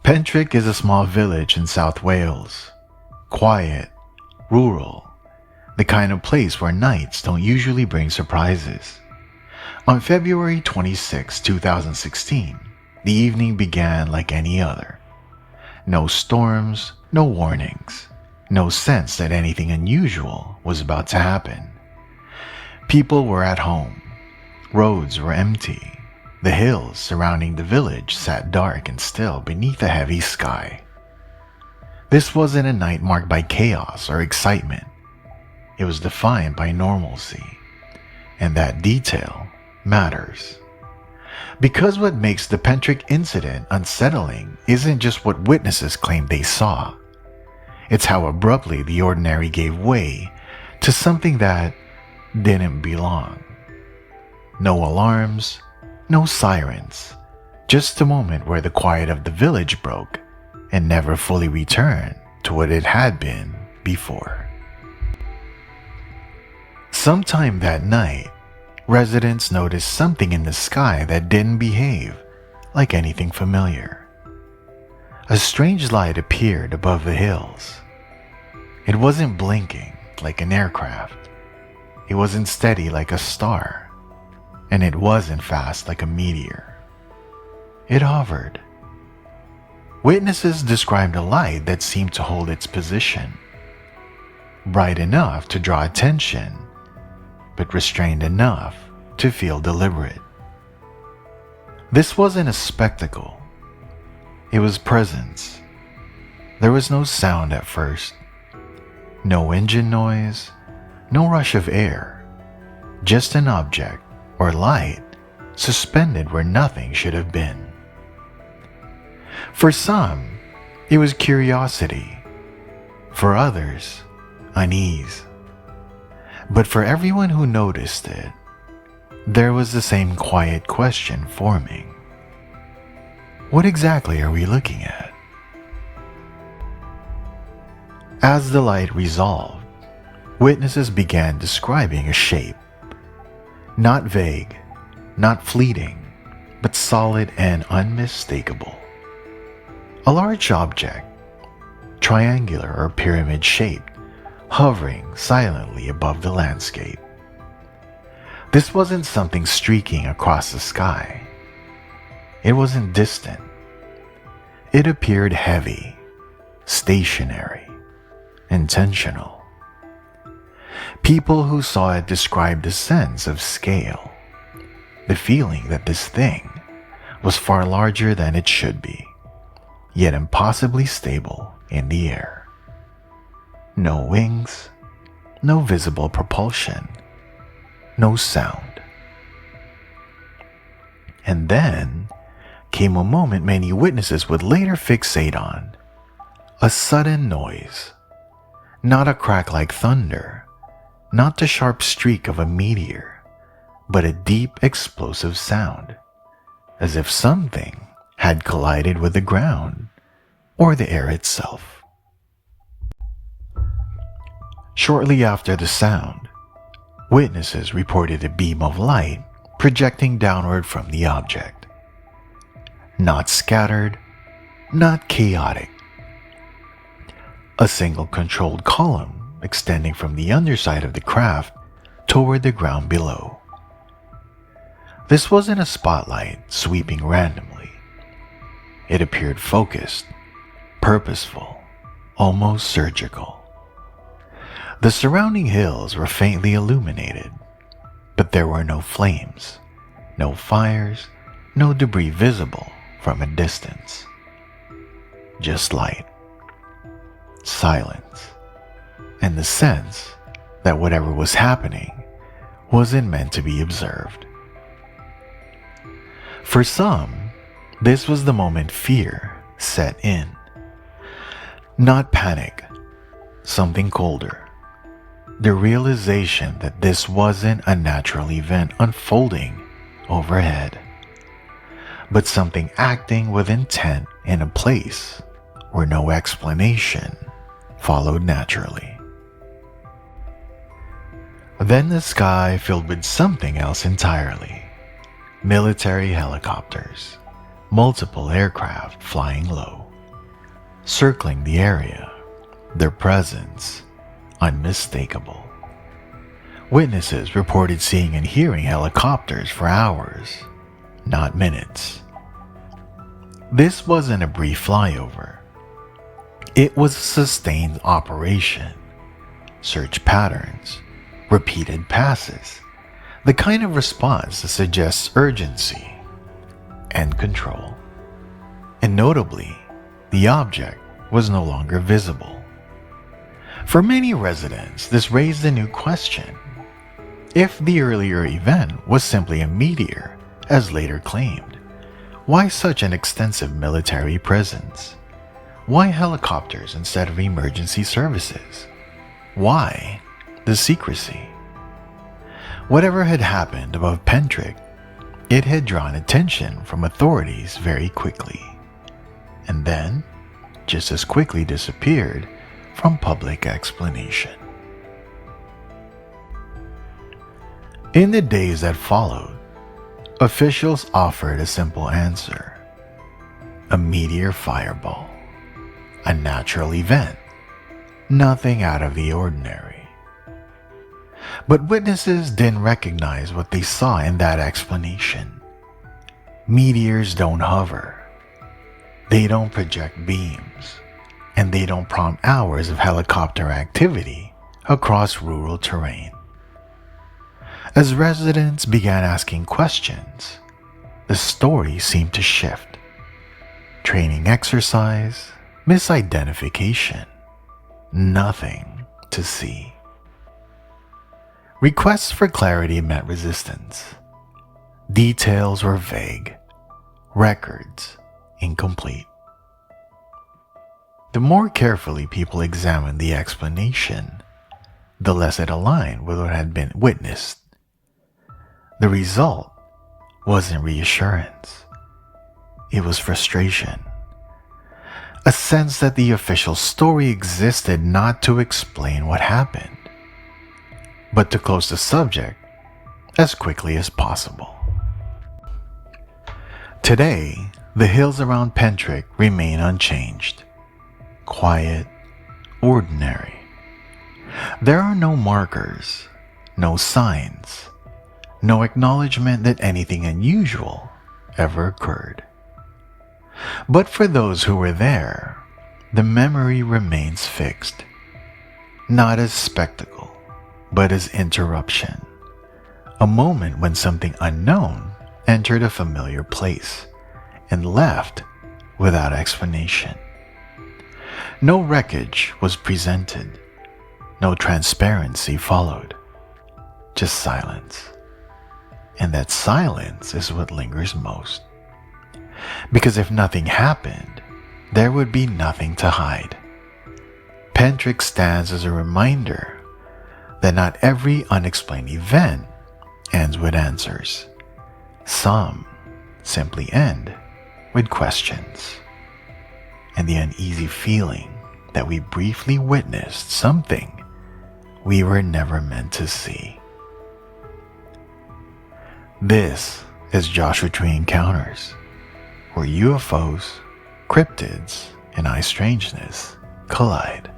Pentyrch is a small village in South Wales. Quiet, rural, the kind of place where nights don't usually bring surprises. On February 26, 2016, the evening began like any other. No storms, no warnings, no sense that anything unusual was about to happen. People were at home. Roads were empty. The hills surrounding the village sat dark and still beneath a heavy sky. This wasn't a night marked by chaos or excitement. It was defined by normalcy, and that detail matters. Because what makes the Pentyrch incident unsettling isn't just what witnesses claim they saw. It's how abruptly the ordinary gave way to something that didn't belong. No alarms, no sirens, just a moment where the quiet of the village broke and never fully returned to what it had been before. Sometime that night, residents noticed something in the sky that didn't behave like anything familiar. A strange light appeared above the hills. It wasn't blinking like an aircraft. It wasn't steady like a star. And it wasn't fast like a meteor. It hovered. Witnesses described a light that seemed to hold its position. Bright enough to draw attention, but restrained enough to feel deliberate. This wasn't a spectacle. It was presence. There was no sound at first. No engine noise, no rush of air. Just an object or light suspended where nothing should have been. For some, it was curiosity. For others, unease. But for everyone who noticed it, there was the same quiet question forming. What exactly are we looking at? As the light resolved, witnesses began describing a shape. Not vague, not fleeting, but solid and unmistakable. A large object, triangular or pyramid-shaped, hovering silently above the landscape. This wasn't something streaking across the sky. It wasn't distant. It appeared heavy, stationary, intentional. People who saw it described a sense of scale, the feeling that this thing was far larger than it should be, yet impossibly stable in the air. No wings, no visible propulsion, no sound. And then came a moment many witnesses would later fixate on: a sudden noise, not a crack like thunder, not the sharp streak of a meteor, but a deep explosive sound, as if something had collided with the ground or the air itself. Shortly after the sound, witnesses reported a beam of light projecting downward from the object. Not scattered, not chaotic. A single controlled column extending from the underside of the craft toward the ground below. This wasn't a spotlight sweeping randomly. It appeared focused, purposeful, almost surgical. The surrounding hills were faintly illuminated, but there were no flames, no fires, no debris visible from a distance. Just light, silence, and the sense that whatever was happening wasn't meant to be observed. For some, this was the moment fear set in. Not panic, something colder. The realization that this wasn't a natural event unfolding overhead, but something acting with intent in a place where no explanation followed naturally. Then the sky filled with something else entirely. Military helicopters, multiple aircraft flying low. circling the area, their presence unmistakable. Witnesses reported seeing and hearing helicopters for hours, not minutes. This wasn't a brief flyover. It was a sustained operation. Search patterns, repeated passes, the kind of response that suggests urgency and control. And notably, the object was no longer visible. For many residents, this raised a new question. If the earlier event was simply a meteor, as later claimed, why such an extensive military presence? Why helicopters instead of emergency services? Why the secrecy? Whatever had happened above Pentyrch, it had drawn attention from authorities very quickly, and then just as quickly disappeared from public explanation. In the days that followed, officials offered a simple answer: a meteor fireball, a natural event, nothing out of the ordinary. But witnesses didn't recognize what they saw in that explanation. Meteors don't hover, they don't project beams, and they don't prompt hours of helicopter activity across rural terrain. As residents began asking questions, the story seemed to shift. Training exercise, misidentification, nothing to see. Requests for clarity met resistance. Details were vague, records incomplete. The more carefully people examined the explanation, the less it aligned with what had been witnessed. The result wasn't reassurance. It was frustration. A sense that the official story existed not to explain what happened, but to close the subject as quickly as possible. Today, the hills around Pentyrch remain unchanged. Quiet, ordinary. There are no markers, no signs, no acknowledgement that anything unusual ever occurred. But for those who were there, the memory remains fixed, not as spectacle, but as interruption. A moment when something unknown entered a familiar place and left without explanation. No wreckage was presented, no transparency followed, just silence. And that silence is what lingers most. Because if nothing happened, there would be nothing to hide. Pentyrch stands as a reminder that not every unexplained event ends with answers. Some simply end with questions, and the uneasy feeling that we briefly witnessed something we were never meant to see. This is Joshua Tree Encounters, where UFOs, cryptids, and strangeness collide.